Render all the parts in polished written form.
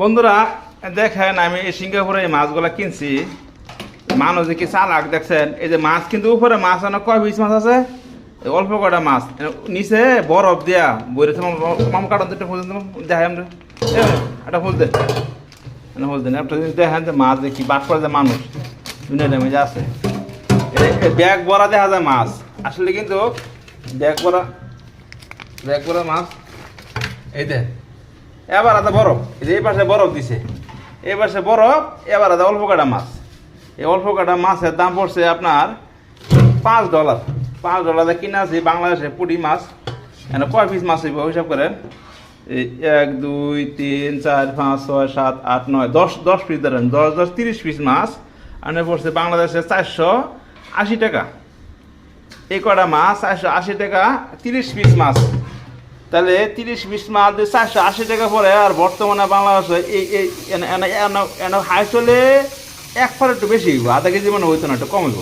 বন্ধুরা দেখেন আমি এই সিঙ্গাপুরে এই মাছগুলা কিনছি। মানুষ কি চালাক দেখছেন, এই যে মাছ কিন্তু উপরে মাছ অনেক কয় পিস মাছ আছে, অল্প কটা মাছ নিচে বরফ দিয়া বইরে মাম কাটন একটা ফুল দেখাই আমরা একটা ফুল দেন ফুল দেন একটা জিনিস দেখেন যে মাছ দেখি বাদ করে যে মানুষ দুনিয়া যে আছে ব্যাগ ভরা দেখা যায় মাছ, আসলে কিন্তু ব্যাগ ভরা মাছ এই দেখ। এবার আদা বরফ, এই পাশে বরফ দিছে, এই পাশে বরফ, এবার আদা অল্প কাটা মাছ। এই অল্প কাটা মাছের দাম পড়ছে আপনার $5। $5 কিনা আছে বাংলাদেশে পুঁটি মাছ। এনে কয় পিস মাছ হইব হিসাব করেন, 1 2 3 4 5 6 7 8 9 10 পিস ধরেন, 10 10 30 পিস মাছ এনে পড়ছে বাংলাদেশে $480 টাকা। এই কটা মাছ $480 টাকা, 30 পিস মাছ। তাহলে 30 পিস মাছ দিয়ে $480 টাকা পরে। আর বর্তমানে বাংলাদেশে এই হাই চলে এক পর একটু বেশি হইব, আধা কেজি মানে হইতো না, একটু কম হইব।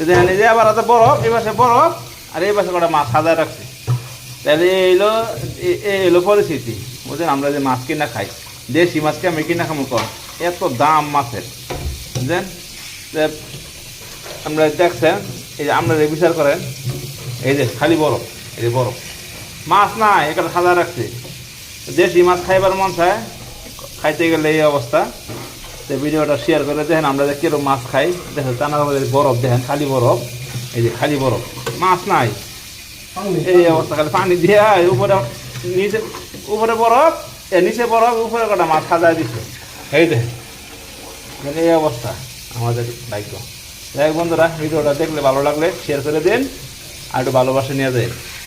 দেখেন এই যে আবার আধা বরফ, এই পাশে বরফ, আর এই পাশে কটা মাছ সাজায় রাখছে। তাহলে এলো পরিস্থিতি বুঝলেন। আমরা যে মাছ কিনা খাই, দেশি মাছকে আমি কিনা খামো কম, এত দাম মাছের বুঝলেন। আমরা দেখছেন এই যে আপনারা বিচার করেন, এই যে খালি বরফ, এই যে বরফ, মাছ নাই, এখানে সাজা রাখছে। দেশি মাছ খাইবার মন চায়, খাইতে গেলে এই অবস্থা। তো ভিডিওটা শেয়ার করে দেখেন আমরা যে কিরকম মাছ খাই। দেখেন টানা বরফ, দেখেন খালি বরফ, এই যে খালি বরফ, মাছ নাই, এই অবস্থা। খালি পানি দিয়ে উপরে নিচে, উপরে বরফ, নিচে বরফ, উপরে কটা মাছ সাজায় দিচ্ছে। এই দেখেন এই অবস্থা আমাদের ভাগ্য। যাই হোক বন্ধুরা, ভিডিওটা দেখলে ভালো লাগলে শেয়ার করে দিন আর একটু ভালোবাসা নিয়ে যায়।